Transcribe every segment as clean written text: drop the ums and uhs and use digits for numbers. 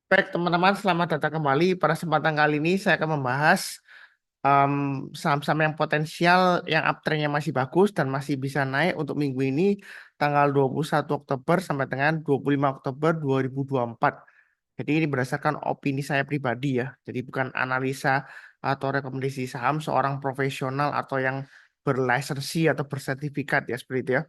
Baik, teman-teman, selamat datang kembali. Pada kesempatan kali ini saya akan membahas em, saham-saham yang potensial yang uptrendnya masih bagus dan masih bisa naik untuk minggu ini tanggal 21 Oktober sampai dengan 25 Oktober 2024. Jadi ini berdasarkan opini saya pribadi ya. Jadi bukan analisa atau rekomendasi saham seorang profesional atau yang berlisensi atau bersertifikat ya seperti itu ya.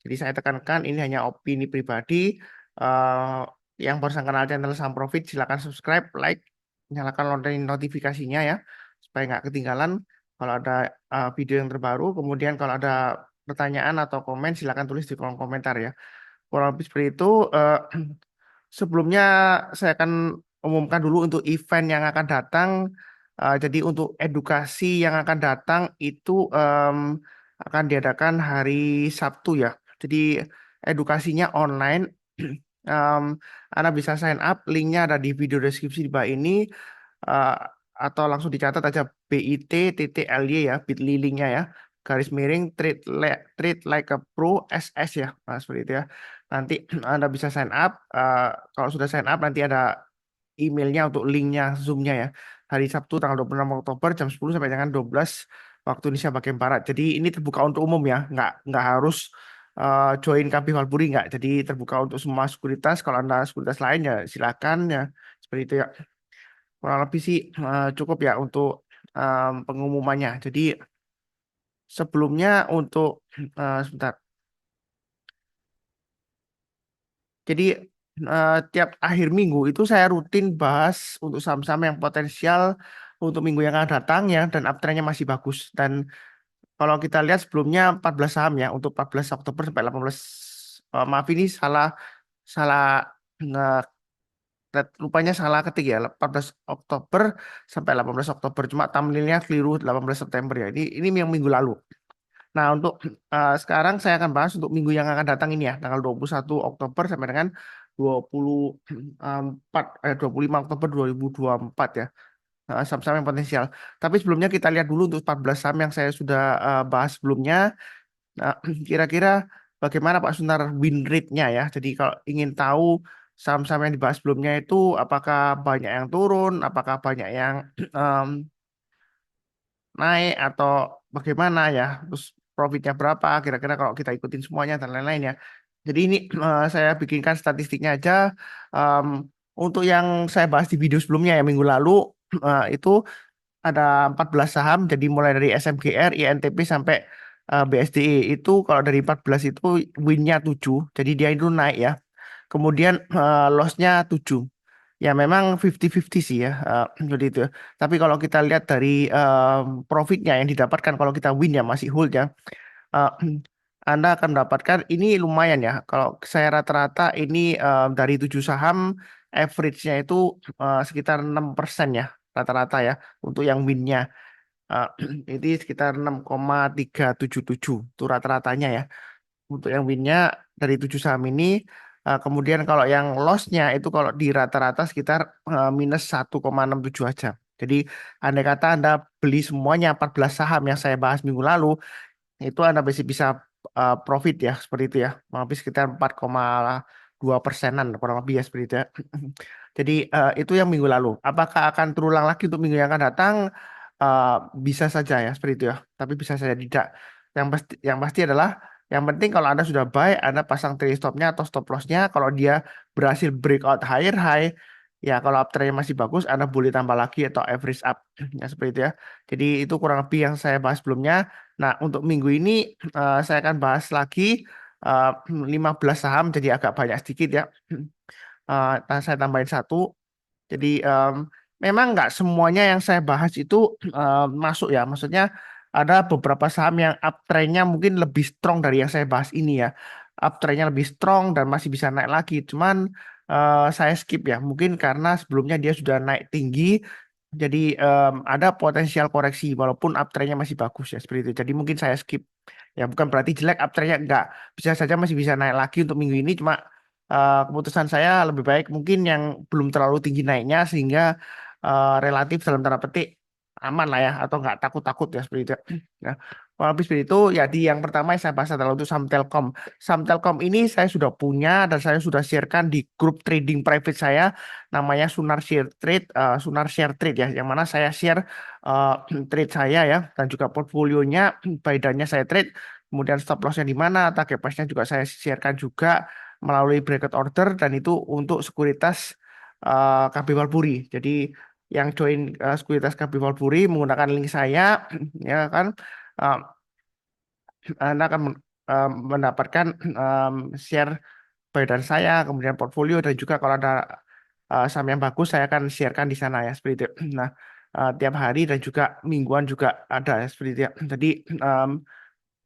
Jadi saya tekankan ini hanya opini pribadi. Eh, yang barusan kenal channel Saham Profit, silakan subscribe, like, nyalakan lonceng notifikasinya ya, supaya nggak ketinggalan kalau ada video yang terbaru. Kemudian kalau ada pertanyaan atau komen, silakan tulis di kolom komentar ya. Kurang lebih seperti itu. eh, Sebelumnya saya akan umumkan dulu untuk event yang akan datang. Jadi untuk edukasi yang akan datang itu akan diadakan hari Sabtu ya. Jadi edukasinya online. Em, Anda bisa sign up, linknya ada di video deskripsi di bawah ini. eh, atau langsung dicatat aja bit.ly ya, bit.ly linknya ya. Garis miring treat like a pro SS ya. Nah, seperti itu ya. Nanti Anda bisa sign up. Kalau sudah sign up nanti ada emailnya untuk linknya Zoom-nya ya. Hari Sabtu tanggal 26 Oktober jam 10 sampai dengan 12 waktu Indonesia bagian Barat. Jadi ini terbuka untuk umum ya. Nggak harus join KB Valpuri nggak. Jadi terbuka untuk semua sekuritas. Kalau Anda sekuritas lain ya silakan ya. Seperti itu ya. Kurang lebih sih cukup ya untuk pengumumannya. Jadi sebelumnya untuk sebentar. Jadi tiap akhir minggu itu saya rutin bahas untuk saham-saham yang potensial untuk minggu yang akan datang ya dan uptrendnya masih bagus. Dan kalau kita lihat sebelumnya 14 saham ya untuk 14 Oktober sampai 18 maaf ini salah salah rupanya salah ketik ya 14 Oktober sampai 18 Oktober cuma thumbnailnya keliru 18 September ya. Ini yang minggu lalu. Nah, untuk sekarang saya akan bahas untuk minggu yang akan datang ini ya, tanggal 21 Oktober sampai dengan 24 25 Oktober 2024 ya. Saham-saham yang potensial. Tapi sebelumnya kita lihat dulu untuk 14 saham yang saya sudah bahas sebelumnya. Nah, kira-kira bagaimana Pak Sunar win rate-nya ya. Jadi kalau ingin tahu saham-saham yang dibahas sebelumnya itu apakah banyak yang turun, apakah banyak yang naik atau bagaimana ya, terus profitnya berapa, kira-kira kalau kita ikutin semuanya dan lain-lain ya. Jadi ini saya bikinkan statistiknya aja. Em, untuk yang saya bahas di video sebelumnya ya minggu lalu itu ada 14 saham, jadi mulai dari SMGR, INTP sampai BSDE itu kalau dari 14 itu win-nya 7, jadi dia itu naik ya. Kemudian loss-nya 7. Ya memang 50-50 sih ya, seperti itu. Tapi kalau kita lihat dari profitnya yang didapatkan kalau kita win ya masih hold ya, eh, Anda akan mendapatkan ini lumayan ya. Kalau saya rata-rata ini dari 7 saham, average-nya itu sekitar 6% ya rata-rata ya untuk yang win-nya. Eh, ini sekitar 6,377 itu rata-ratanya ya untuk yang win-nya dari 7 saham ini. Kemudian kalau yang loss-nya itu kalau di rata-rata sekitar minus 1,67 aja. Jadi andai kata Anda beli semuanya 14 saham yang saya bahas minggu lalu, itu Anda masih bisa profit ya seperti itu ya. Lebih sekitar 4,2%-an kurang lebih ya seperti itu ya. Jadi itu yang minggu lalu. Apakah akan terulang lagi untuk minggu yang akan datang? Eh, Bisa saja ya seperti itu ya. Tapi bisa saja tidak. Yang pasti adalah yang penting kalau Anda sudah buy, Anda pasang trade stopnya atau stop lossnya. Kalau dia berhasil breakout higher high, ya kalau uptrendnya masih bagus, Anda boleh tambah lagi atau average up. Ya seperti itu ya. Jadi itu kurang lebih yang saya bahas sebelumnya. Nah, untuk minggu ini saya akan bahas lagi eh, 15 saham, jadi agak banyak sedikit ya. Saya tambahin satu. Jadi memang nggak semuanya yang saya bahas itu masuk ya. Maksudnya ada beberapa saham yang uptrendnya mungkin lebih strong dari yang saya bahas ini ya. Uptrendnya lebih strong dan masih bisa naik lagi. Cuman saya skip ya. Mungkin karena sebelumnya dia sudah naik tinggi. Jadi ada potensial koreksi walaupun uptrendnya masih bagus ya seperti itu. Jadi mungkin saya skip. Ya bukan berarti jelek uptrendnya enggak. Bisa saja masih bisa naik lagi untuk minggu ini. Cuma keputusan saya lebih baik mungkin yang belum terlalu tinggi naiknya sehingga relatif dalam tanda petik aman lah ya atau nggak takut-takut ya seperti itu. Ya. Kalau habis itu ya di yang pertama yang saya bahas adalah untuk saham Telkom. Saham Telkom ini saya sudah punya dan saya sudah sharekan di grup trading private saya namanya Sunar Share Trade, Sunar Share Trade ya, yang mana saya share eh, trade saya ya dan juga portfolionya, buy-nya saya trade, kemudian stop lossnya di mana, target price-nya juga saya sharekan juga melalui bracket order dan itu untuk sekuritas KB Walburi. Jadi yang join sekuritas KB Walburi menggunakan link saya ya kan, eh, Anda akan mendapatkan share badan saya, kemudian portfolio dan juga kalau ada saham yang bagus saya akan sharekan di sana ya seperti itu. Nah, tiap hari dan juga mingguan juga ada ya seperti itu ya. Jadi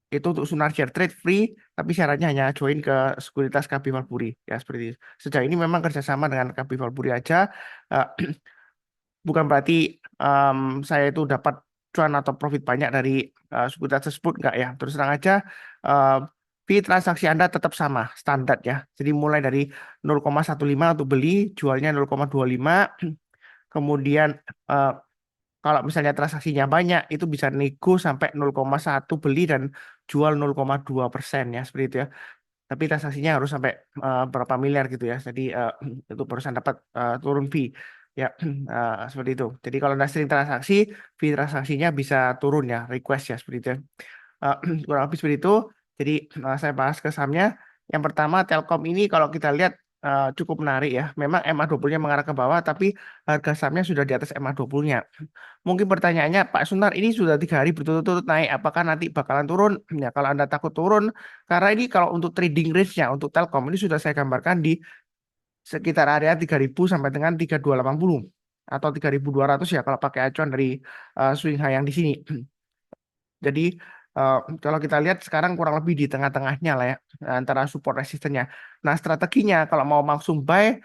itu untuk Sunar Share Trade free, tapi syaratnya hanya join ke sekuritas KB Walburi ya seperti itu. Sejauh ini memang kerjasama dengan KB Walburi aja. eh, Bukan berarti em, saya itu dapat cuan atau profit banyak dari sekuritas tersebut, enggak ya. Terus terang aja, eh, fee transaksi Anda tetap sama, standar ya. Jadi mulai dari 0,15 untuk beli, jualnya 0,25. Kemudian eh, kalau misalnya transaksinya banyak, itu bisa nego sampai 0,1 beli dan jual 0,2% ya, seperti itu ya. Tapi transaksinya harus sampai berapa miliar gitu ya. Jadi itu barusan dapat turun fee. Ya, seperti itu. Jadi kalau Anda sering transaksi, fee transaksinya bisa turun ya, request ya seperti itu. Eh, Kurang lebih seperti itu. Jadi saya bahas ke sahamnya. Yang pertama Telkom ini kalau kita lihat cukup menarik ya. Memang MA20-nya mengarah ke bawah, tapi harga sahamnya sudah di atas MA20-nya. Mungkin pertanyaannya, Pak Sunar, ini sudah 3 hari berturut-turut naik, apakah nanti bakalan turun? Ya, kalau Anda takut turun, karena ini kalau untuk trading range-nya, untuk Telkom, ini sudah saya gambarkan di sekitar area 3.000 sampai dengan 3.280 atau 3.200 ya, kalau pakai acuan dari swing high yang di sini. Jadi eh, kalau kita lihat sekarang kurang lebih di tengah-tengahnya lah ya, antara support resistennya. Nah, strateginya kalau mau langsung buy,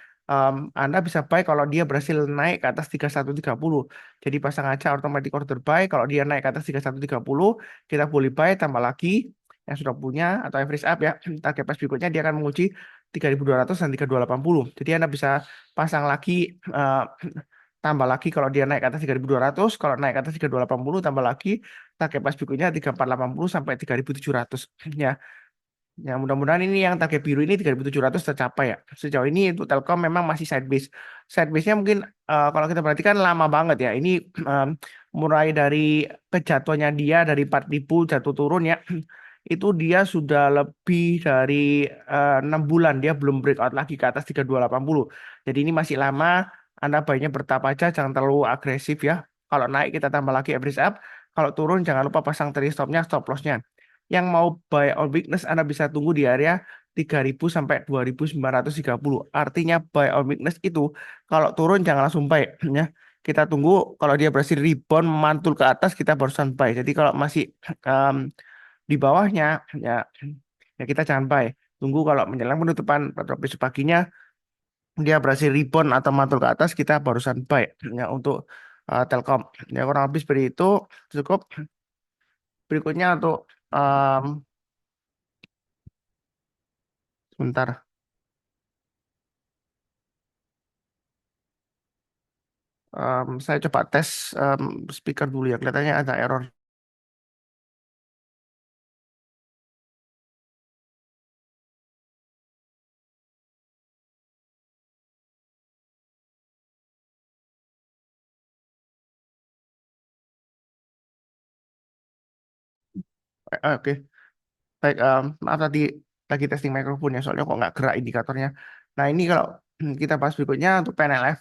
Anda bisa buy kalau dia berhasil naik ke atas 3130. Jadi pasang aja automatic order buy. Kalau dia naik ke atas 3130, kita boleh buy tambah lagi yang sudah punya atau average up ya. Target price berikutnya dia akan menguji 3.200 dan 3.280. Jadi Anda bisa pasang lagi, eh, tambah lagi kalau dia naik ke atas 3.200, kalau naik ke atas 3.280 tambah lagi target price berikutnya 3.480 sampai 3.700 ya. Ya, mudah-mudahan ini yang target biru ini 3.700 tercapai ya. Sejauh ini untuk Telkom memang masih side base. Side base-nya mungkin kalau kita perhatikan lama banget ya. Ini em, mulai dari kejatuhannya dia dari 4.000 jatuh turun ya. Itu dia sudah lebih dari 6 bulan dia belum breakout lagi ke atas 3.280. Jadi ini masih lama. Anda baiknya bertapa aja, jangan terlalu agresif ya. Kalau naik kita tambah lagi average up. Kalau turun jangan lupa pasang trade stop-nya, stop loss-nya. Yang mau buy on weakness Anda bisa tunggu di area 3.000 sampai 2.930. Artinya buy on weakness itu kalau turun jangan langsung buy ya. Kita tunggu kalau dia berhasil rebound mantul ke atas kita barusan buy. Jadi kalau masih em, di bawahnya ya ya kita jangan buy. Tunggu kalau menjelang penutupan pada besok paginya dia berhasil rebound atau mantul ke atas kita barusan buy ya untuk Telkom. Ya kurang lebih seperti itu cukup. Berikutnya untuk em, sebentar. Saya coba tes speaker dulu ya. Kelihatannya ada error. Oke, baik. Maaf tadi lagi testing mikrofon ya. Soalnya kok nggak gerak indikatornya. Nah ini kalau kita bahas berikutnya untuk PNLF.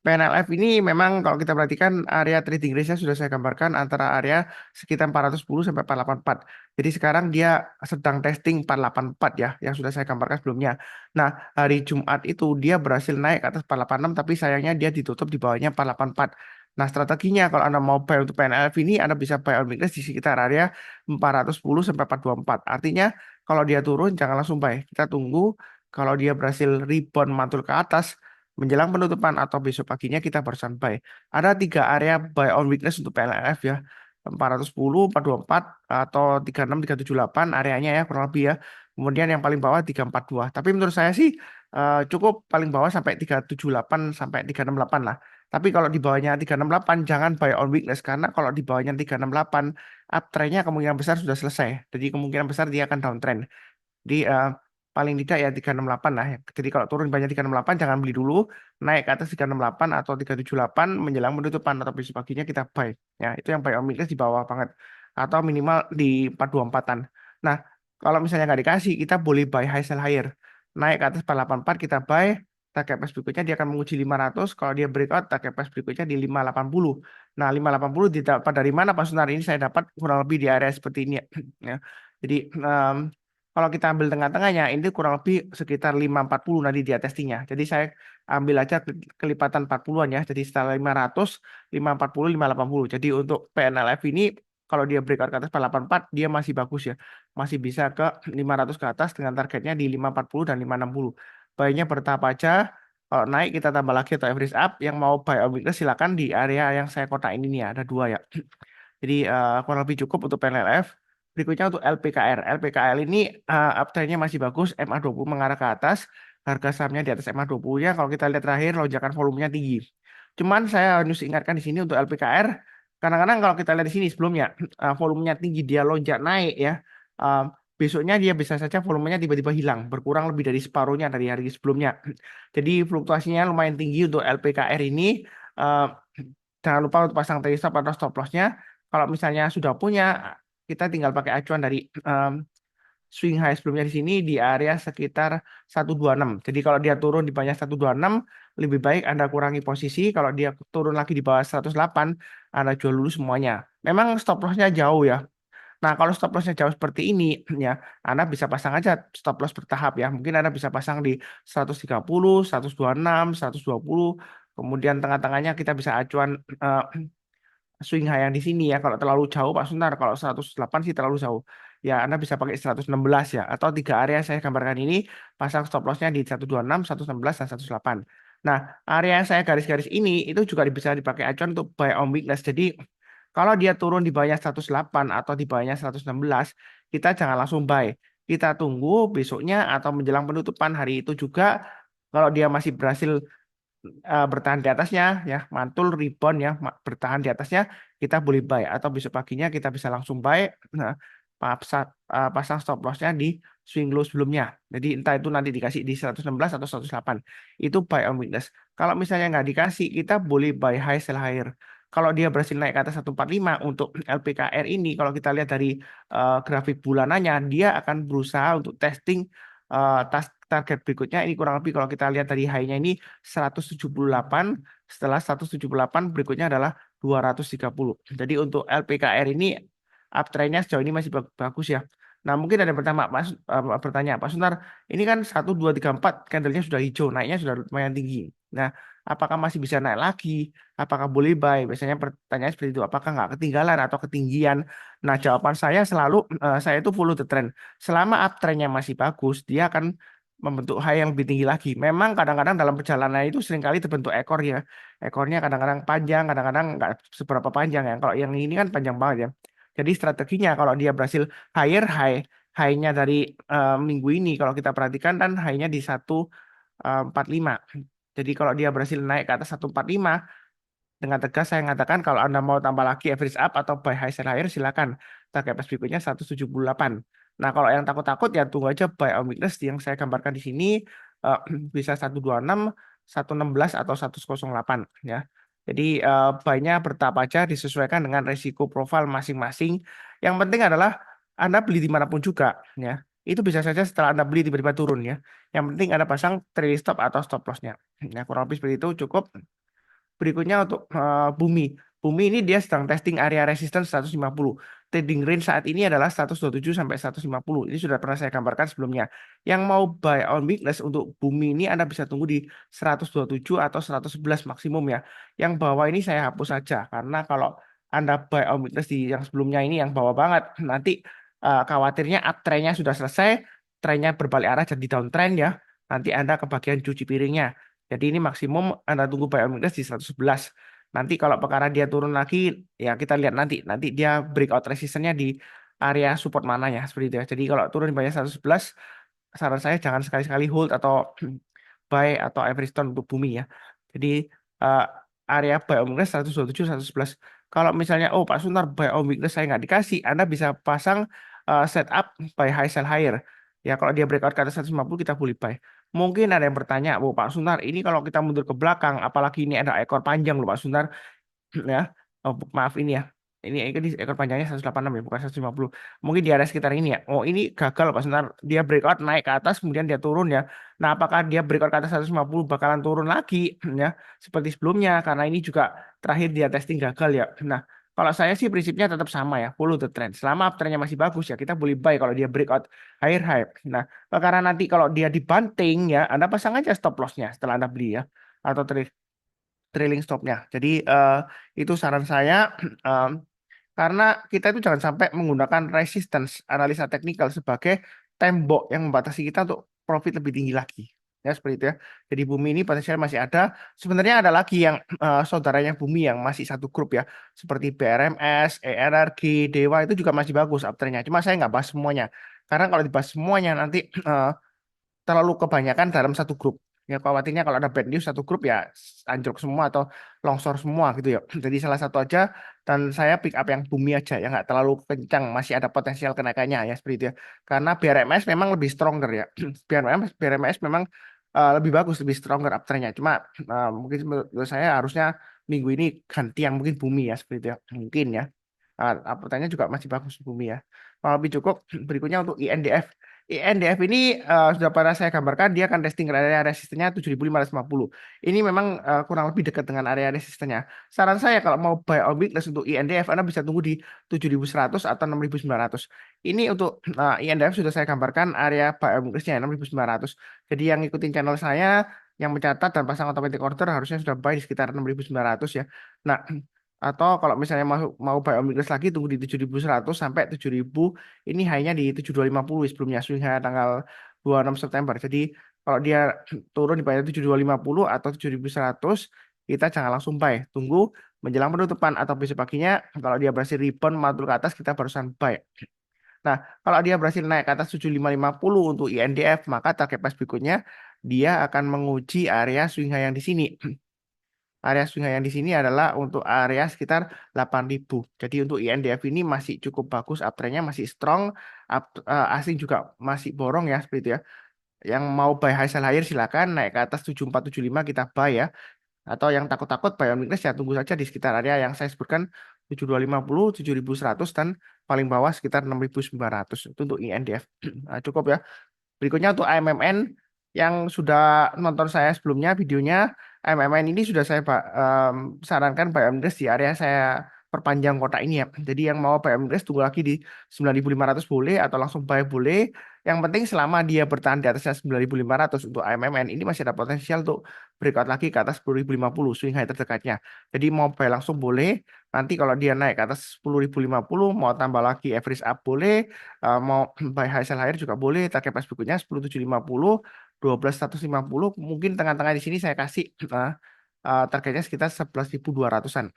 PNLF ini memang kalau kita perhatikan area trading range-nya sudah saya gambarkan antara area sekitar 410 sampai 484. Jadi sekarang dia sedang testing 484 ya, yang sudah saya gambarkan sebelumnya. Nah, hari Jumat itu dia berhasil naik ke atas 486, tapi sayangnya dia ditutup di bawahnya 484. Nah, strateginya kalau Anda mau buy untuk PNLF ini, Anda bisa buy on weakness di sekitar area 410 sampai 424. Artinya kalau dia turun jangan langsung buy. Kita tunggu kalau dia berhasil rebound mantul ke atas menjelang penutupan atau besok paginya kita barusan buy. Ada 3 area buy on weakness untuk PLF ya. 410, 424 atau 36, 378 areanya ya kurang lebih ya. Kemudian yang paling bawah 342. Tapi menurut saya sih cukup paling bawah sampai 378 sampai 368 lah. Tapi kalau di bawahnya 368 jangan buy on weakness karena kalau di bawahnya 368 uptrendnya kemungkinan besar sudah selesai. Jadi kemungkinan besar dia akan downtrend. Jadi paling tidak ya 368 lah. Jadi kalau turun banyak 368 jangan beli dulu. Naik ke atas 368 atau 378 menjelang penutupan atau besok paginya kita buy. Ya, itu yang buy on weakness di bawah banget. Atau minimal di 424-an. Nah, kalau misalnya nggak dikasih, kita boleh buy high sell higher. Naik ke atas 484 kita buy. Target price berikutnya dia akan menguji 500. Kalau dia breakout, target price berikutnya di 580. Nah, 580 didapat dari mana Pak Sunar? Ini saya dapat kurang lebih di area seperti ini ya. Ya. Jadi kalau kita ambil tengah-tengahnya, ini kurang lebih sekitar 540 nanti dia testingnya. Jadi saya ambil aja kelipatan 40-an ya. Jadi setelah 500, 540, 580. Jadi untuk PNLF ini, kalau dia breakout ke atas 484, dia masih bagus ya. Masih bisa ke 500 ke atas dengan targetnya di 540 dan 560. Baiknya bertahap aja. Kalau naik kita tambah lagi atau average up. Yang mau buy on weakness silakan di area yang saya kotain ini ya. Ada dua ya. Jadi kurang lebih cukup untuk PNLF. Berikutnya untuk LPKR. LPKR ini uptrendnya masih bagus, MA20 mengarah ke atas, harga sahamnya di atas MA20-nya. Kalau kita lihat terakhir, lonjakan volumenya tinggi. Cuman saya harus ingatkan di sini untuk LPKR, kadang-kadang kalau kita lihat di sini sebelumnya, volumenya tinggi, dia lonjak naik ya. eh, Besoknya dia bisa saja volumenya tiba-tiba hilang, berkurang lebih dari separuhnya dari hari sebelumnya. Jadi fluktuasinya lumayan tinggi untuk LPKR ini. eh, Jangan lupa untuk pasang trade stop atau stop loss-nya. Kalau misalnya sudah punya, kita tinggal pakai acuan dari swing high sebelumnya di sini di area sekitar 126. Jadi kalau dia turun di bawah 126, lebih baik Anda kurangi posisi. Kalau dia turun lagi di bawah 108, Anda jual dulu semuanya. Memang stop loss-nya jauh ya. Nah, kalau stop loss-nya jauh seperti ini, ya, Anda bisa pasang aja stop loss bertahap ya. Mungkin Anda bisa pasang di 130, 126, 120. Kemudian tengah-tengahnya kita bisa acuan swing high yang di sini ya. Kalau terlalu jauh Pak Suntar, kalau 108 sih terlalu jauh. Ya, Anda bisa pakai 116 ya. Atau tiga area yang saya gambarkan ini, pasang stop loss-nya di 126, 116, dan 108. Nah, area yang saya garis-garis ini, itu juga bisa dipakai acuan untuk buy on weakness. Jadi, kalau dia turun di bawahnya 108 atau di bawahnya 116, kita jangan langsung buy. Kita tunggu besoknya atau menjelang penutupan hari itu juga, kalau dia masih berhasil bertahan di atasnya ya mantul rebound ya bertahan di atasnya kita boleh buy atau besok paginya kita bisa langsung buy. Nah, pasang stop lossnya di swing low sebelumnya, jadi entah itu nanti dikasih di 116 atau 108, itu buy on weakness. Kalau misalnya nggak dikasih kita boleh buy high sell higher. Kalau dia berhasil naik ke atas 145 untuk LPKR ini, kalau kita lihat dari grafik bulanannya, dia akan berusaha untuk testing target berikutnya. Ini kurang lebih kalau kita lihat dari high-nya ini 178, setelah 178 berikutnya adalah 230. Jadi untuk LPKR ini uptrend-nya sejauh ini masih bagus ya. Nah, mungkin ada yang bertanya, Pak Sunar, ini kan 1, 2, 3, 4, candle-nya sudah hijau, naiknya sudah lumayan tinggi. Nah, apakah masih bisa naik lagi? Apakah boleh buy? Biasanya pertanyaan seperti itu, apakah nggak ketinggalan atau ketinggian? Nah, jawaban saya selalu, saya itu follow the trend. Selama uptrend-nya masih bagus, dia akan membentuk high yang lebih tinggi lagi. Memang kadang-kadang dalam perjalanan itu seringkali terbentuk ekor ya. Ekornya kadang-kadang panjang, kadang-kadang nggak seberapa panjang ya. Kalau yang ini kan panjang banget ya. Jadi strateginya kalau dia berhasil higher high, high-nya dari minggu ini kalau kita perhatikan kan high-nya di 145. Jadi kalau dia berhasil naik ke atas 145, dengan tegas saya mengatakan kalau Anda mau tambah lagi average up atau buy high sell higher silakan. Target price berikutnya 178. Nah, kalau yang takut-takut ya tunggu aja buy on weakness yang saya gambarkan di sini eh, bisa 126, 116 atau 108 ya. Jadi buy-nya bertahap aja disesuaikan dengan risiko profil masing-masing. Yang penting adalah Anda beli dimanapun juga ya. Itu bisa saja setelah Anda beli tiba-tiba turun ya. Yang penting Anda pasang trailing stop atau stop loss-nya. Ya, kurang lebih seperti itu cukup. Berikutnya untuk Bumi. Bumi ini dia sedang testing area resistance 150. Trading range saat ini adalah 127 sampai 150. Ini sudah pernah saya gambarkan sebelumnya. Yang mau buy on weakness untuk Bumi ini Anda bisa tunggu di 127 atau 111 maksimum ya. Yang bawah ini saya hapus saja karena kalau Anda buy on weakness di yang sebelumnya ini yang bawah banget, nanti khawatirnya uptrendnya sudah selesai, trennya berbalik arah jadi downtrend ya. Nanti Anda kebagian cuci piringnya. Jadi ini maksimum Anda tunggu buy on weakness di 111. Nanti kalau perkara dia turun lagi, ya kita lihat nanti dia breakout resistennya di area support mana ya seperti itu ya. Jadi kalau turun di bawah 111, saran saya jangan sekali-sekali hold atau buy atau average down untuk bumi ya. Jadi eh, area buy on weakness 127, 111. Kalau misalnya, oh Pak Sunar buy on weakness saya nggak dikasih, Anda bisa pasang setup buy high sell higher. Ya kalau dia breakout ke atas 150 kita boleh buy. Mungkin ada yang bertanya, oh Pak Sunar ini kalau kita mundur ke belakang, apalagi ini ada ekor panjang loh Pak Sunar, ya. Oh, maaf ini ya. Ini di ekor panjangnya 186 ya, bukan 150. Mungkin di area sekitar ini ya. Oh, ini gagal Pak sebentar. Dia breakout naik ke atas kemudian dia turun ya. Nah, apakah dia breakout ke atas 150 bakalan turun lagi ya seperti sebelumnya karena ini juga terakhir dia testing gagal ya. Nah, kalau saya sih prinsipnya tetap sama ya, follow the trend. Selama uptrendnya masih bagus ya, kita boleh buy kalau dia breakout higher high. Nah, karena nanti kalau dia dibanting ya, Anda pasang aja stop lossnya setelah Anda beli ya. Atau trailing stopnya. Jadi itu saran saya em, karena kita itu jangan sampai menggunakan resistance analisa teknikal sebagai tembok yang membatasi kita untuk profit lebih tinggi lagi. Ya seperti itu ya. Jadi bumi ini potensial masih ada. Sebenarnya ada lagi yang saudaranya bumi yang masih satu grup ya. Seperti BRMS, ERRG, Dewa itu juga masih bagus uptrendnya. Cuma saya nggak bahas semuanya. Karena kalau dibahas semuanya nanti terlalu kebanyakan dalam satu grup. Ya khawatirnya kalau ada bad news satu grup ya anjlok semua atau longsor semua gitu ya. Jadi salah satu aja dan saya pick up yang bumi aja yang nggak terlalu kencang masih ada potensial kenaikannya ya seperti itu ya. Karena BRMS memang lebih stronger ya. BRMS memang lebih bagus lebih stronger uptrendnya. Cuma mungkin menurut saya harusnya minggu ini ganti yang mungkin bumi ya seperti itu ya. Mungkin ya. Uptrendnya juga masih bagus bumi ya. Kalau lebih cukup berikutnya untuk INDF. INDF ini sudah pernah saya gambarkan dia akan testing area resistennya 7.550. Ini memang kurang lebih dekat dengan area resistennya. Saran saya kalau mau buy on weakness untuk INDF Anda bisa tunggu di 7.100 atau 6.900. Ini untuk INDF sudah saya gambarkan area buy on weaknessnya 6.900. Jadi yang ngikutin channel saya yang mencatat dan pasang automatic order harusnya sudah buy di sekitar 6.900 ya. Nah, atau kalau misalnya mau buy on weakness lagi tunggu di 7.100 sampai 7.000. Ini high-nya di 7250 sebelumnya swing high tanggal 26 September. Jadi kalau dia turun di bawah 7250 atau 7100 kita jangan langsung buy. Tunggu menjelang penutupan atau besok paginya kalau dia berhasil rebound mantul ke atas kita barusan buy. Nah, kalau dia berhasil naik ke atas 7550 untuk INDF maka target price berikutnya dia akan menguji area swing high yang di sini. Area sungai yang di sini adalah untuk area sekitar 8.000. Jadi untuk INDF ini masih cukup bagus, uptrendnya masih strong, asing juga masih borong ya seperti itu ya. Yang mau buy high sell higher silakan naik ke atas 7475 kita buy ya. Atau yang takut-takut buy on weakness ya tunggu saja di sekitar area yang saya sebutkan 7250, 7100 dan paling bawah sekitar 6900 itu untuk INDF. Nah, cukup ya. Berikutnya untuk AMMN yang sudah nonton saya sebelumnya videonya, AMMN ini sudah saya sarankan buy on di area saya perpanjang kotak ini ya. Jadi yang mau buy on tunggu lagi di 9.500 boleh atau langsung buy boleh. Yang penting selama dia bertahan di atasnya 9.500 untuk AMMN ini masih ada potensial untuk breakout lagi ke atas 10.050 swing high terdekatnya. Jadi mau buy langsung boleh. Nanti kalau dia naik ke atas 10.050 mau tambah lagi average up boleh. Mau buy high sell higher juga boleh. Target price berikutnya 10.750, 12.150. Mungkin tengah-tengah di sini saya kasih targetnya sekitar 11.200-an.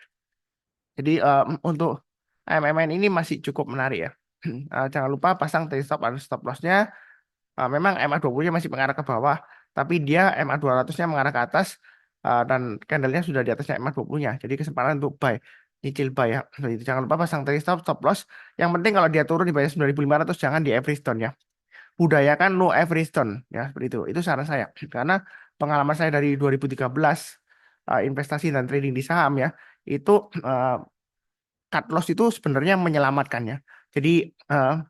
Jadi untuk AMMN ini masih cukup menarik ya. Jangan lupa pasang trade stop dan stop loss-nya. Memang MA20-nya masih mengarah ke bawah, tapi dia MA200-nya mengarah ke atas dan candle-nya sudah di atasnya MA20-nya. Jadi kesempatan untuk buy, nyicil buy ya. Jadi jangan lupa pasang trade stop, stop loss. Yang penting kalau dia turun di bawah 9.500 jangan di average down ya. Budayakan no average down ya seperti itu. Itu saran saya. Karena pengalaman saya dari 2013 investasi dan trading di saham ya, itu cut loss itu sebenarnya menyelamatkan ya. Jadi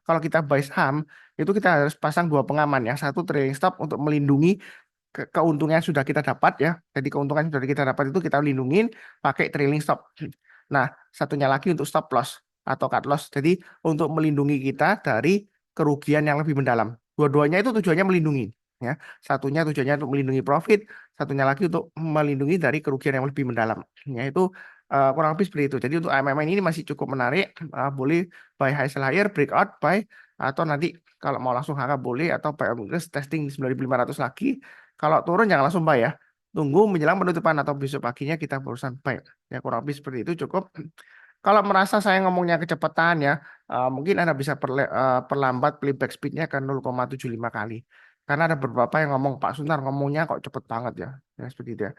kalau kita buy saham itu kita harus pasang dua pengaman. Yang satu trailing stop untuk melindungi keuntungan yang sudah kita dapat ya. Jadi keuntungan yang sudah kita dapat itu kita lindungin pakai trailing stop. Nah, satunya lagi untuk stop loss atau cut loss. Jadi untuk melindungi kita dari kerugian yang lebih mendalam. Dua-duanya itu tujuannya melindungi ya. Satunya tujuannya untuk melindungi profit, satunya lagi untuk melindungi dari kerugian yang lebih mendalam. Yaitu kurang lebih seperti itu. Jadi untuk AMM ini masih cukup menarik. Boleh buy high sell higher, breakout, buy. Atau nanti kalau mau langsung harga boleh. Atau buy on weakness, testing di 9.500 lagi. Kalau turun jangan langsung buy ya. tunggu menjelang penutupan atau besok paginya kita barusan buy. Ya kurang lebih seperti itu cukup. Kalau merasa saya ngomongnya kecepatan ya, mungkin Anda bisa perlambat playback speednya ke 0,75 kali. Karena ada beberapa yang ngomong, Pak Suntar ngomongnya kok cepet banget ya. Ya seperti itu ya.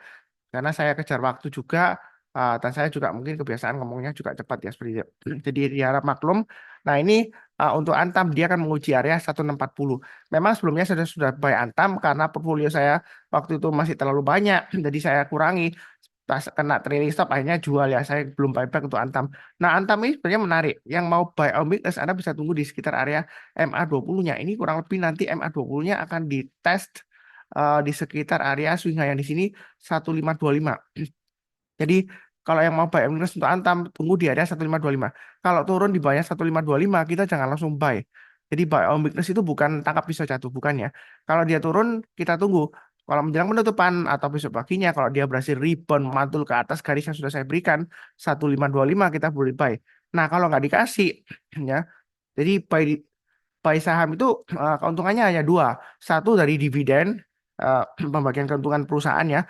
Karena saya kejar waktu juga, dan saya juga mungkin kebiasaan ngomongnya juga cepat ya seperti itu. Jadi diharap maklum. Nah ini untuk Antam dia akan menguji area 1640. Memang sebelumnya saya sudah buy Antam karena portfolio saya waktu itu masih terlalu banyak, jadi saya kurangi. Pas kena trailing stop akhirnya jual ya. Saya belum buyback untuk Antam. Nah Antam ini sebenarnya menarik. Yang mau buy on weakness Anda bisa tunggu di sekitar area MA20-nya. Ini kurang lebih nanti MA20-nya akan dites di sekitar area swing high yang di sini 1525. Jadi kalau yang mau buy weakness untuk Antam tunggu di area 1525. Kalau turun di bawahnya 1525 kita jangan langsung buy. Jadi buy on weakness itu bukan tangkap pisau jatuh, bukan ya. Kalau dia turun kita tunggu. Kalau menjelang penutupan atau besok paginya kalau dia berhasil rebound mantul ke atas garis yang sudah saya berikan 1525 kita boleh buy. Nah, kalau nggak dikasih ya. Jadi buy saham itu keuntungannya hanya dua. Satu dari dividen, eh, pembagian keuntungan perusahaan ya.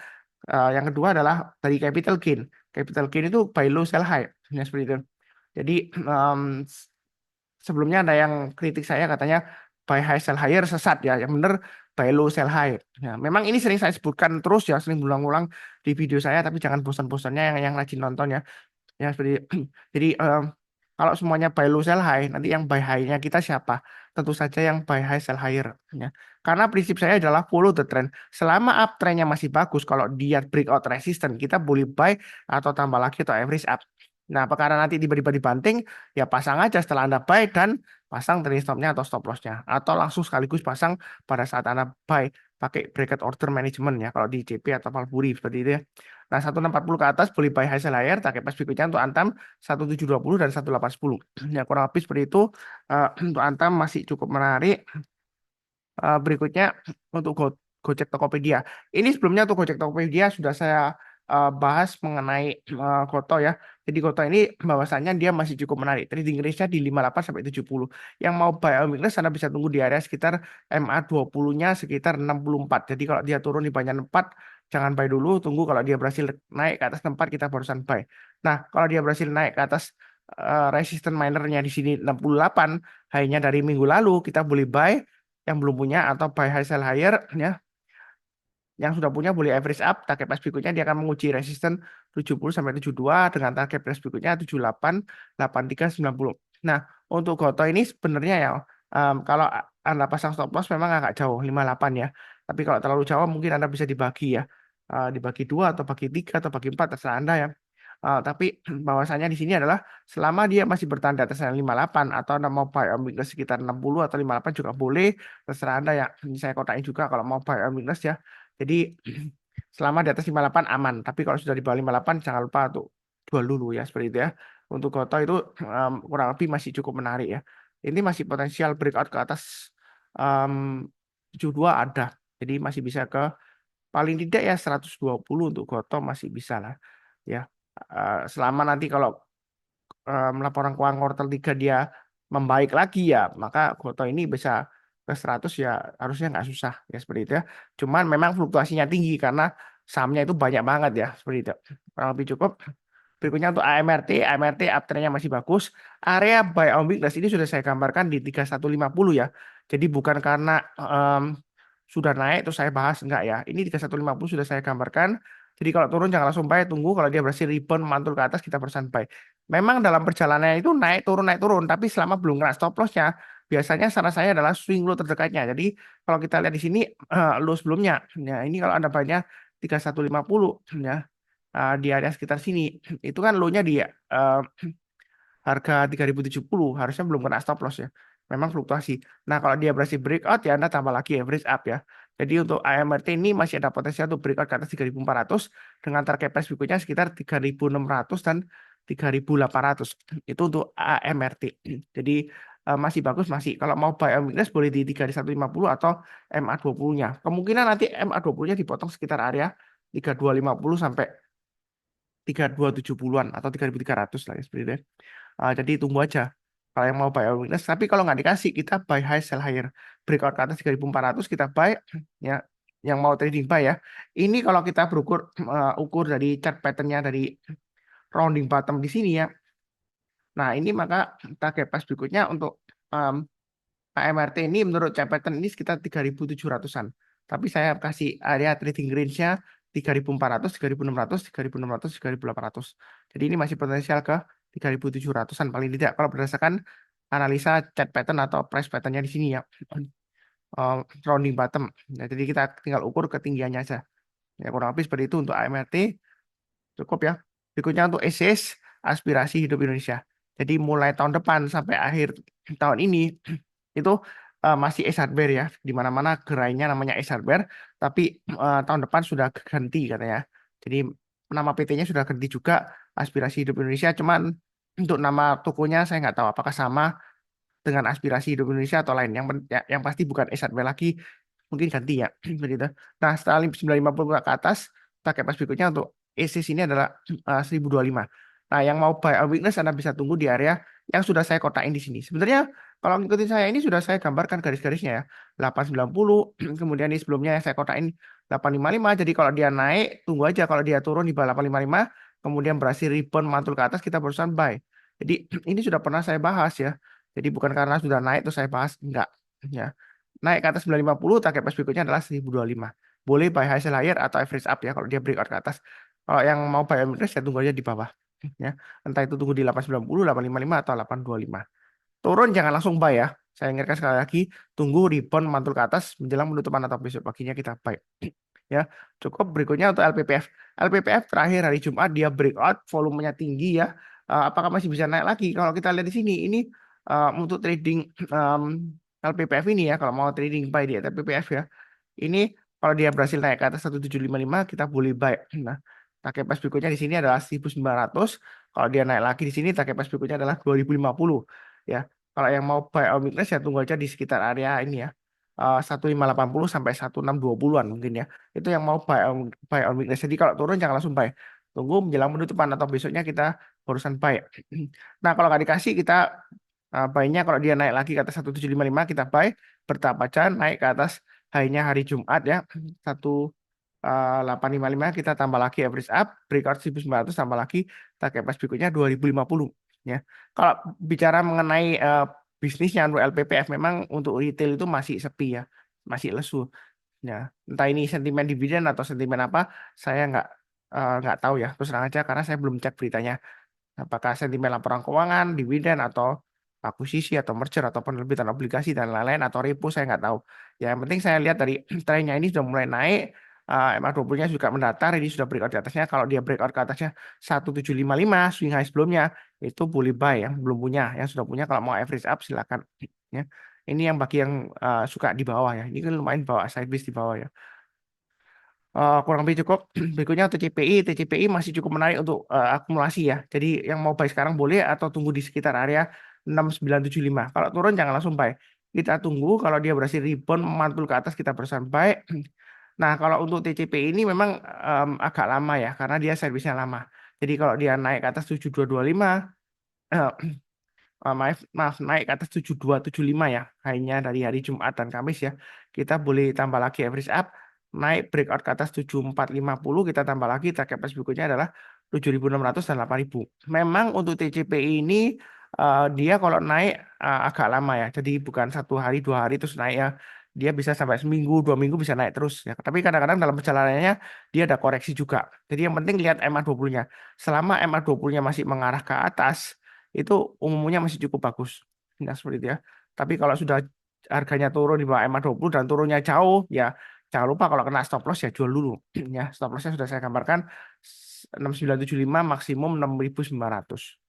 Yang kedua adalah dari capital gain. Capital gain itu buy low sell high. Ya, seperti itu. Jadi sebelumnya ada yang kritik saya katanya buy high sell higher sesat ya. Yang benar buy low sell high. Ya, memang ini sering saya sebutkan terus ya, sering berulang-ulang di video saya, tapi jangan bosan-bosannya yang rajin nonton ya. Ya seperti jadi kalau semuanya buy low sell high, nanti yang buy high-nya kita siapa? Tentu saja yang buy high sell higher ya. Karena prinsip saya adalah follow the trend. Selama uptrendnya masih bagus, kalau dia breakout resistance, kita boleh buy atau tambah lagi atau average up. Nah, perkara nanti tiba-tiba dibanting, ya pasang aja setelah Anda buy dan pasang trailing stop-nya atau stop loss-nya. Atau langsung sekaligus pasang pada saat Anda buy pakai bracket order management ya kalau di CP atau Valburi seperti itu ya. Nah, 1640 ke atas boleh buy high sell higher, target price berikutnya untuk Antam 1720 dan 1810. Ya, kurang lebih seperti itu. Untuk Antam masih cukup menarik. Berikutnya untuk Gojek Tokopedia. Ini sebelumnya untuk Gojek Tokopedia sudah saya bahas mengenai Goto ya. Jadi Goto ini bahwasannya dia masih cukup menarik. Trading range-nya di 58 sampai 70. Yang mau buy on weakness Anda bisa tunggu di area sekitar MA20-nya sekitar 64. Jadi kalau dia turun di banyak 4 jangan buy dulu, tunggu kalau dia berhasil naik ke atas 4 kita barusan buy. Nah, kalau dia berhasil naik ke atas resistance minernya di sini 68, high-nya dari minggu lalu kita boleh buy yang belum punya atau buy high sell higher ya. Yang sudah punya boleh average up, target price berikutnya dia akan menguji resistance 70 sampai 72 dengan target price berikutnya 78, 83, 90. Nah, untuk Goto ini sebenarnya ya kalau Anda pasang stop loss memang agak jauh 58 ya. Tapi kalau terlalu jauh mungkin Anda bisa dibagi ya. Dibagi dua atau bagi tiga atau bagi empat terserah Anda ya. Tapi bahwasannya di sini adalah selama dia masih bertahan di atas 58 atau Anda mau buy on weakness sekitar 60 atau 58 juga boleh, terserah Anda ya. Ini saya kotakin juga kalau mau buy on weakness ya. Jadi selama di atas 58 aman, tapi kalau sudah di bawah 58 jangan lupa untuk jual dulu ya seperti itu ya. Untuk Goto itu kurang lebih masih cukup menarik ya. Ini masih potensial breakout ke atas um, 72 ada. Jadi masih bisa ke paling tidak ya 120 untuk Goto masih bisa lah ya. Selama nanti kalau laporan keuangan kuartal 3 dia membaik lagi ya, maka Goto ini bisa ke 100 ya harusnya nggak susah ya seperti itu ya. Cuman memang fluktuasinya tinggi karena sahamnya itu banyak banget ya seperti itu. Kurang lebih cukup. Berikutnya untuk AMRT, AMRT uptrendnya masih bagus. Area buy on weakness ini sudah saya gambarkan di 3150 ya. Jadi bukan karena sudah naik terus saya bahas enggak ya. Ini 3150 sudah saya gambarkan. Jadi kalau turun jangan langsung buy, tunggu kalau dia berhasil rebound mantul ke atas kita perusahaan buy. Memang dalam perjalanan itu naik turun, tapi selama belum kena stop loss-nya, biasanya saran saya adalah swing low terdekatnya. Jadi kalau kita lihat di sini low sebelumnya, ya ini kalau Anda banyak 3150 ya di area sekitar sini, itu kan low-nya di harga 3070 harusnya belum kena stop loss ya. Memang fluktuasi. Nah, kalau dia berhasil breakout ya Anda tambah lagi average up ya. Jadi untuk AMRT ini masih ada potensi untuk breakout ke atas 3400 dengan target price berikutnya sekitar 3600 dan 3800. Itu untuk AMRT. Jadi masih bagus masih. Kalau mau buy on weakness boleh di 3150 atau MA20-nya. Kemungkinan nanti MA20-nya dipotong sekitar area 3250 sampai 3270-an atau 3300 lah ya seperti itu ya. Jadi tunggu aja. Kalau yang mau buy on weakness, tapi kalau nggak dikasih, kita buy high, sell higher. Breakout ke atas 3400 kita buy, ya yang mau trading buy ya. Ini kalau kita ukur dari chart patternnya dari rounding bottom di sini ya. Nah, ini maka target pas berikutnya untuk um, AMRT ini menurut chart pattern ini sekitar 3.700-an. Tapi saya kasih area trading range-nya 3.400, 3.600, 3.600, 3.800. Jadi ini masih potensial ke 3.700-an paling tidak kalau berdasarkan analisa chart pattern atau price pattern-nya di sini ya. Uh, Rounding bottom. Nah, jadi kita tinggal ukur ketinggiannya aja. Ya, kurang lebih seperti itu untuk AMRT. Cukup ya. Berikutnya untuk ESIS, aspirasi hidup Indonesia. Jadi mulai tahun depan sampai akhir tahun ini itu masih es hardware ya. Di mana-mana gerainya namanya es hardware, tapi tahun depan sudah ganti katanya. Jadi nama PT-nya sudah ganti juga, aspirasi hidup Indonesia. Cuman untuk nama tokonya saya nggak tahu apakah sama dengan aspirasi hidup Indonesia atau lain. Yang pasti bukan es hardware lagi, mungkin ganti ya. Begitu. Nah, setelah 950 ke atas, pakai pas berikutnya untuk ESIS ini adalah 1025. Nah, yang mau buy on weakness Anda bisa tunggu di area yang sudah saya kotain di sini. Sebenarnya kalau ngikutin saya ini sudah saya gambarkan garis-garisnya ya. 890, kemudian ini sebelumnya yang saya kotain 855. Jadi kalau dia naik, tunggu aja. Kalau dia turun di bawah 855, kemudian berhasil rebound mantul ke atas, kita barusan buy. Jadi ini sudah pernah saya bahas ya. Jadi bukan karena sudah naik terus saya bahas, enggak. Ya. Naik ke atas 950, target price berikutnya adalah 1025. Boleh buy high sell higher atau average up ya kalau dia breakout ke atas. Kalau yang mau buy on weakness ya tunggu aja di bawah. Ya. Entah itu tunggu di 890, 855 atau 825. Turun jangan langsung buy ya. Saya ingatkan sekali lagi, tunggu rebound mantul ke atas menjelang penutupan atau besok paginya kita buy. Ya, cukup berikutnya untuk LPPF. LPPF terakhir hari Jumat dia breakout, volumenya tinggi ya. Apakah masih bisa naik lagi? Kalau kita lihat di sini, ini untuk trading LPPF ini ya, kalau mau trading buy di LPPF ya, ini kalau dia berhasil naik ke atas 1755, kita boleh buy. Nah, target price berikutnya di sini adalah 1900. Kalau dia naik lagi di sini, target price berikutnya adalah 2050 ya. Kalau yang mau buy on weakness ya tunggu aja di sekitar area ini ya. 1580 sampai 1620-an mungkin ya. Itu yang mau buy on weakness. Jadi kalau turun jangan langsung buy. Tunggu menjelang penutupan atau besoknya kita barusan buy. Nah, kalau nggak dikasih kita buy-nya kalau dia naik lagi ke atas 1755 kita buy bertahap aja naik ke atas high-nya hari Jumat ya. 855 kita tambah lagi average up, breakout 1900 tambah lagi target price berikutnya 2050 ya. Kalau bicara mengenai bisnisnya untuk LPPF memang untuk retail itu masih sepi ya, masih lesu. Ya, entah ini sentimen dividen atau sentimen apa, saya nggak tahu ya. Terus terang aja karena saya belum cek beritanya. Apakah sentimen laporan keuangan, dividen atau akuisisi atau merger atau penerbitan obligasi dan lain-lain atau repo saya nggak tahu. Ya, yang penting saya lihat dari trennya ini sudah mulai naik. MA20-nya juga mendatar, ini sudah breakout di atasnya. Kalau dia breakout ke atasnya 1755 swing high sebelumnya itu boleh buy yang belum punya, yang sudah punya kalau mau average up silakan. Ya. Ini yang bagi yang suka di bawah ya. Ini kan lumayan bawa sideways di bawah ya. Kurang lebih cukup. Berikutnya untuk TCPI. TCPI masih cukup menarik untuk akumulasi ya. Jadi yang mau buy sekarang boleh atau tunggu di sekitar area 6975. Kalau turun jangan langsung buy. Kita tunggu kalau dia berhasil rebound mantul ke atas kita berusaha buy. Nah, kalau untuk TCPI ini memang agak lama ya karena dia servisnya lama. Jadi kalau dia naik ke atas 7225 maaf naik ke atas 7275 ya hanya dari hari Jumat dan Kamis ya kita boleh tambah lagi average up naik breakout ke atas 7450 kita tambah lagi target price berikutnya adalah 7600 dan 8000 memang untuk TCPI ini dia kalau naik agak lama ya jadi bukan 1 hari 2 hari terus naik ya dia bisa sampai seminggu 2 minggu bisa naik terus ya tapi kadang-kadang dalam perjalanannya dia ada koreksi juga jadi yang penting lihat MA20-nya selama MA20-nya masih mengarah ke atas itu umumnya masih cukup bagus. Nah, seperti itu ya. Tapi kalau sudah harganya turun di bawah MA20 dan turunnya jauh, ya jangan lupa kalau kena stop loss ya jual dulu. Ya, stop lossnya sudah saya gambarkan 6975 maksimum 6900.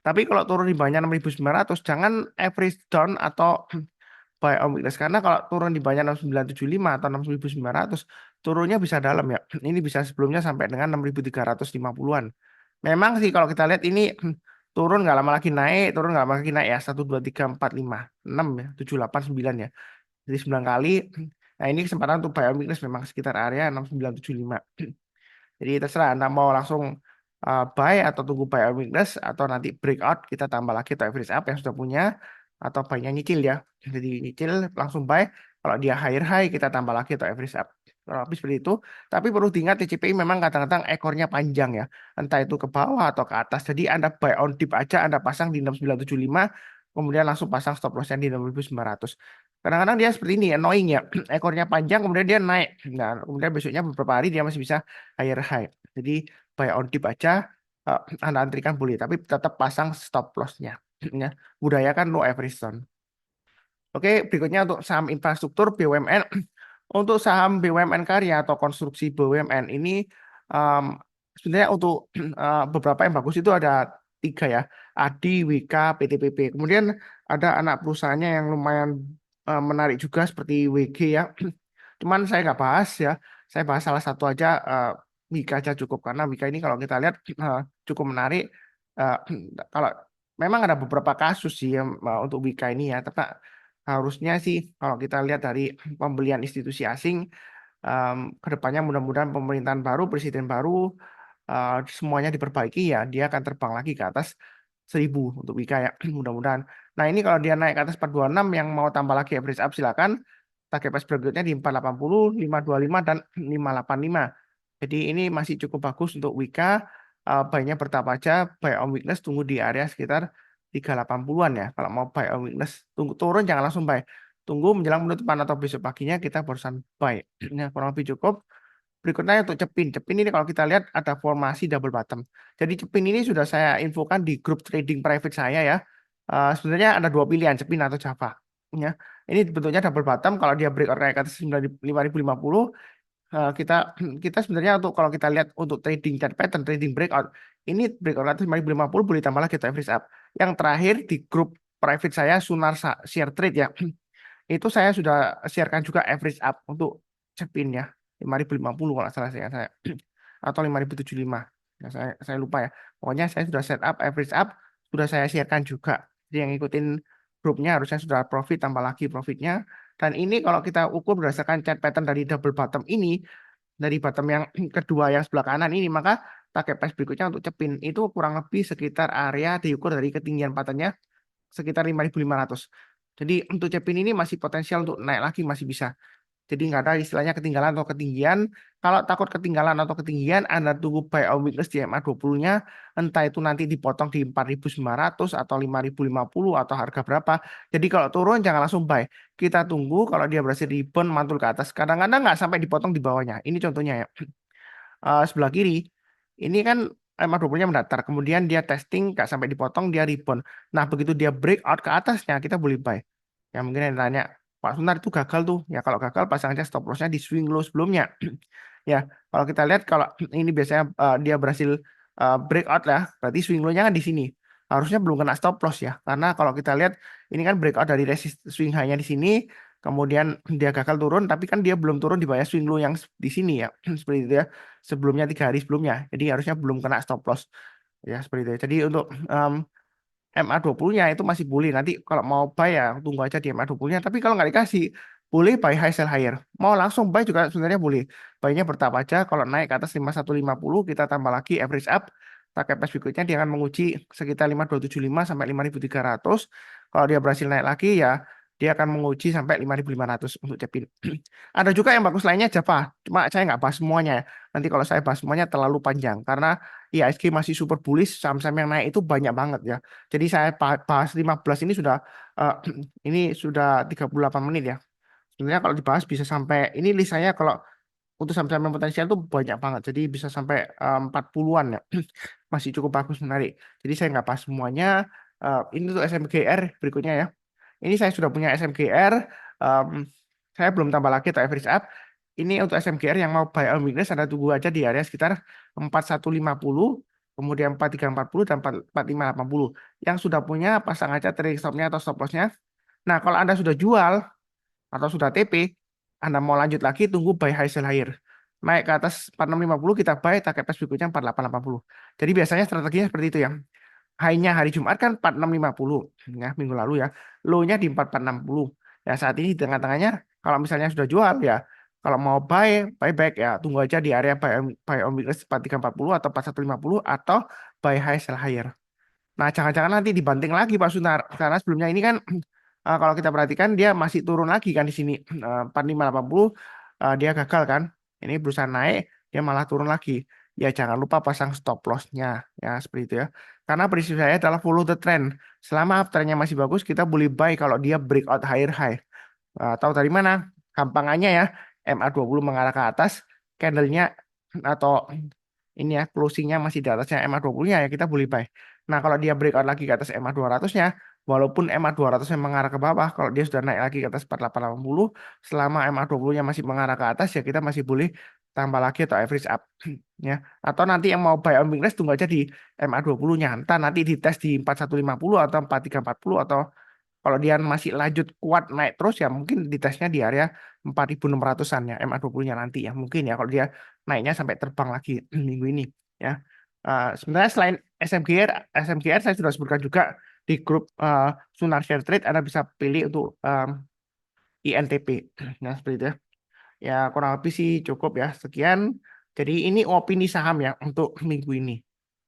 Tapi kalau turun di bawahnya 6900 jangan average down atau buy on weakness karena kalau turun di bawahnya 6975 atau 6900 turunnya bisa dalam ya. Ini bisa sebelumnya sampai dengan 6350-an. Memang sih kalau kita lihat ini turun nggak lama lagi naik, turun nggak lama lagi naik ya 1 2 3 4 5 6 ya 7 8 9 ya. Jadi 9 kali. Nah ini kesempatan untuk buy on weakness memang sekitar area 6975. Jadi terserah Anda mau langsung buy atau tunggu buy on weakness atau nanti breakout kita tambah lagi atau average up yang sudah punya atau buy-nya nyicil ya. Jadi nyicil langsung buy Kalau dia higher high, kita tambah lagi atau average up. Kurang lebih seperti itu. Tapi perlu diingat TCPI memang kadang-kadang ekornya panjang ya. Entah itu ke bawah atau ke atas. Jadi Anda buy on dip aja, Anda pasang di 6975, kemudian langsung pasang stop lossnya di 6900. Kadang-kadang dia seperti ini, annoying ya. Ekornya panjang, kemudian dia naik. Nah, kemudian besoknya beberapa hari dia masih bisa higher high. Jadi buy on dip aja, Anda antrikan boleh. Tapi tetap pasang stop lossnya. Ya, budayakan no average zone. Oke, berikutnya untuk saham infrastruktur BUMN. Untuk saham BUMN karya atau konstruksi BUMN ini em, sebenarnya untuk beberapa yang bagus itu ada tiga ya, ADI, WIKA, PTPP. Kemudian ada anak perusahaannya yang lumayan menarik juga seperti WG ya. Cuman saya nggak bahas ya, saya bahas salah satu aja, WIKA aja cukup karena WIKA ini kalau kita lihat cukup menarik. Eh, Kalau memang ada beberapa kasus sih yang, untuk WIKA ini ya, tapi harusnya sih kalau kita lihat dari pembelian institusi asing, kedepannya mudah-mudahan pemerintahan baru, presiden baru, semuanya diperbaiki ya, dia akan terbang lagi ke atas 1000 untuk Wika ya, mudah-mudahan. Nah ini kalau dia naik ke atas 426 yang mau tambah lagi average up silakan. Target price berikutnya di 480, 525 dan 585. Jadi ini masih cukup bagus untuk Wika. Buy-nya bertahap aja, buy on weakness tunggu di area sekitar 380-an ya. Kalau mau buy on weakness, tunggu turun jangan langsung buy. Tunggu menjelang penutupan atau besok paginya kita barusan buy. Nah, kurang lebih cukup. Berikutnya untuk Cepin. Cepin ini kalau kita lihat ada formasi double bottom. Jadi Cepin ini sudah saya infokan di grup trading private saya ya. Sebenarnya ada dua pilihan, Cepin atau Java. Ya. Ini bentuknya double bottom. Kalau dia breakout kayak ke atas 5050, kita kita sebenarnya untuk kalau kita lihat untuk trading chart pattern, trading breakout, ini breakout ke atas 5050 boleh tambah lagi kita average up. Yang terakhir di grup private saya Sunar Share Trade ya. Itu saya sudah sharekan juga average up untuk Cepin ya. 5050 kalau nggak salah saya atau 5075. Nah, saya lupa ya. Pokoknya saya sudah set up average up, sudah saya sharekan juga. Jadi yang ngikutin grupnya harusnya sudah profit tambah lagi profitnya. Dan ini kalau kita ukur berdasarkan chart pattern dari double bottom ini, dari bottom yang kedua yang sebelah kanan ini, maka target price berikutnya untuk Cepin itu kurang lebih sekitar area diukur dari ketinggian patternnya sekitar 5500. Jadi untuk Cepin ini masih potensial untuk naik lagi, masih bisa. Jadi nggak ada istilahnya ketinggalan atau ketinggian. Kalau takut ketinggalan atau ketinggian, Anda tunggu buy on weakness di MA20-nya. Entah itu nanti dipotong di 4.900 atau 5.050 atau harga berapa. Jadi kalau turun jangan langsung buy. Kita tunggu kalau dia berhasil rebound mantul ke atas. Kadang-kadang nggak sampai dipotong di bawahnya. Ini contohnya ya. Sebelah kiri, ini kan MA20-nya mendatar. Kemudian dia testing, nggak sampai dipotong, dia rebound. Nah begitu dia breakout ke atasnya, kita boleh buy. Ya mungkin ada yang tanya, Pak Sunar itu gagal tuh. Ya kalau gagal pasang aja stop lossnya di swing low sebelumnya. Ya kalau kita lihat kalau ini biasanya dia berhasil breakout lah, berarti swing low-nya kan di sini. Harusnya belum kena stop loss ya. Karena kalau kita lihat ini kan breakout dari resist swing high-nya di sini, kemudian dia gagal turun, tapi kan dia belum turun di bawah swing low yang di sini ya. Seperti itu ya. Sebelumnya 3 hari sebelumnya. Jadi harusnya belum kena stop loss. Ya seperti itu. Jadi untuk MA20-nya itu masih boleh. Nanti kalau mau buy ya tunggu aja di MA20-nya. Tapi kalau nggak dikasih, boleh buy high sell higher. Mau langsung buy juga sebenarnya boleh. Buy-nya bertahap aja. Kalau naik ke atas 5150, kita tambah lagi average up. Target price berikutnya dia akan menguji sekitar 5275 sampai 5300. Kalau dia berhasil naik lagi ya dia akan menguji sampai 5500 untuk Cepin. Ada juga yang bagus lainnya Java. Cuma saya nggak bahas semuanya ya. Nanti kalau saya bahas semuanya terlalu panjang. Karena IHSG masih super bullish. Saham-saham yang naik itu banyak banget ya. Jadi saya bahas 15 ini sudah eh, ini sudah 38 menit ya. Sebenarnya kalau dibahas bisa sampai ini list saya kalau untuk saham-saham yang potensial itu banyak banget. Jadi bisa sampai 40-an ya. Masih cukup bagus menarik. Jadi saya nggak bahas semuanya. Ini untuk SMGR berikutnya ya. Ini saya sudah punya SMGR. em, saya belum tambah lagi atau average up. Ini untuk SMGR yang mau buy on weakness Anda tunggu aja di area sekitar 4150, kemudian 4340 dan 4580. Yang sudah punya pasang aja trailing stopnya atau stop lossnya. Nah kalau Anda sudah jual atau sudah TP, Anda mau lanjut lagi tunggu buy high sell higher. Naik ke atas 4650 kita buy, target price berikutnya 4880. Jadi biasanya strateginya seperti itu ya. High-nya hari Jumat kan 4650 ya minggu lalu ya. Low-nya di 4460. Ya saat ini di tengah-tengahnya kalau misalnya sudah jual ya kalau mau buy back ya tunggu aja di area buy on weakness 4340 atau 4150 atau buy high sell higher. Nah, jangan-jangan nanti dibanting lagi Pak Sunar karena sebelumnya ini kan kalau kita perhatikan dia masih turun lagi kan di sini 4580 dia gagal kan. Ini berusaha naik, dia malah turun lagi. Ya jangan lupa pasang stop loss-nya ya seperti itu ya. Karena prinsip saya adalah follow the trend. Selama trennya masih bagus, kita boleh buy kalau dia breakout higher high. Tahu dari mana? Gampangannya ya, MA20 mengarah ke atas, candlenya atau ini ya closingnya masih di atasnya MA20-nya ya kita boleh buy. Nah kalau dia breakout lagi ke atas MA200-nya, walaupun MA200-nya mengarah ke bawah, kalau dia sudah naik lagi ke atas 4880, selama MA20-nya masih mengarah ke atas ya kita masih boleh tambah lagi atau average up ya. Atau nanti yang mau buy on weakness tunggu aja di MA20-nya. Entah nanti dites di 4150 atau 4340 atau kalau dia masih lanjut kuat naik terus ya mungkin ditesnya di area 4600-an ya MA20-nya nanti ya mungkin ya kalau dia naiknya sampai terbang lagi minggu ini ya. Sebenarnya selain SMGR saya sudah sebutkan juga di grup Sunar Share Trade Anda bisa pilih untuk INTP. Nah, seperti itu ya. Ya, kurang lebih sih cukup ya. Sekian. Jadi ini opini saham ya untuk minggu ini.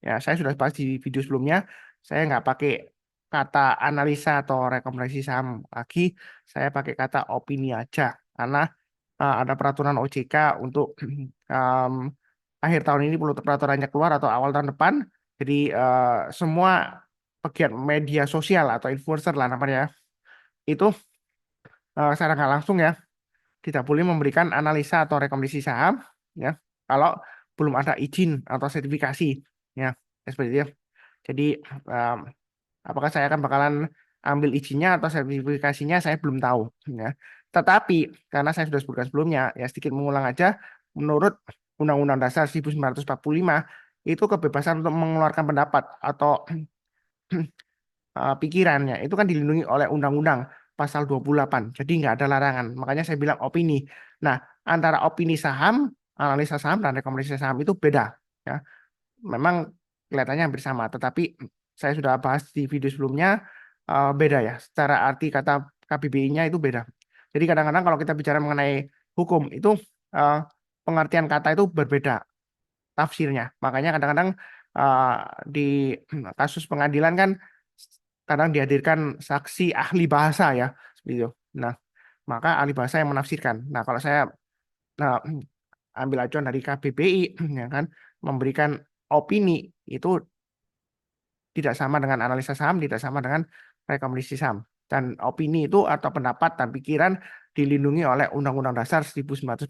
Ya, saya sudah bahas di video sebelumnya. Saya nggak pakai kata analisa atau rekomendasi saham lagi. Saya pakai kata opini aja. Karena ada peraturan OJK untuk em, akhir tahun ini perlu peraturannya keluar atau awal tahun depan. Jadi semua pegiat media sosial atau influencer lah namanya ya, itu secara nggak langsung ya tidak boleh memberikan analisa atau rekomendasi saham ya kalau belum ada izin atau sertifikasi ya, seperti itu ya. Jadi em, apakah saya akan bakalan ambil izinnya atau sertifikasinya saya belum tahu ya. Tetapi karena saya sudah sebutkan sebelumnya ya sedikit mengulang aja menurut Undang-Undang Dasar 1945 itu kebebasan untuk mengeluarkan pendapat atau pikirannya itu kan dilindungi oleh undang-undang pasal 28. Jadi nggak ada larangan. Makanya saya bilang opini. Nah, antara opini saham, analisa saham dan rekomendasi saham itu beda. Ya, memang kelihatannya hampir sama, tetapi saya sudah bahas di video sebelumnya beda ya. Secara arti kata KBBI-nya itu beda. Jadi kadang-kadang kalau kita bicara mengenai hukum itu eh, pengertian kata itu berbeda tafsirnya. Makanya kadang-kadang uh, di kasus pengadilan kan kadang dihadirkan saksi ahli bahasa ya, seperti itu. Nah, maka ahli bahasa yang menafsirkan. Nah, kalau saya nah, ambil acuan dari KBBI, ya kan, memberikan opini itu tidak sama dengan analisa saham, tidak sama dengan rekomendasi saham. Dan opini itu atau pendapat dan pikiran dilindungi oleh Undang-Undang Dasar 1945.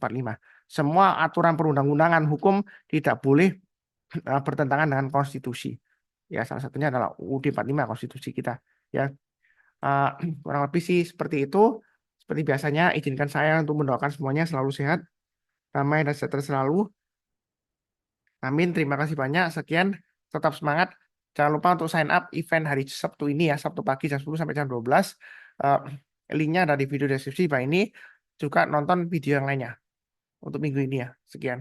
Semua aturan perundang-undangan hukum tidak boleh bertentangan dengan konstitusi. Ya, salah satunya adalah UUD 45 konstitusi kita. Ya, Eh, kurang lebih sih seperti itu. Seperti biasanya, izinkan saya untuk mendoakan semuanya selalu sehat, damai dan sejahtera selalu. Amin. Terima kasih banyak. Sekian. Tetap semangat. Jangan lupa untuk sign up event hari Sabtu ini ya, Sabtu pagi jam 10 sampai jam 12. Eh, linknya ada di video deskripsi. Pak ini juga nonton video yang lainnya untuk minggu ini ya. Sekian.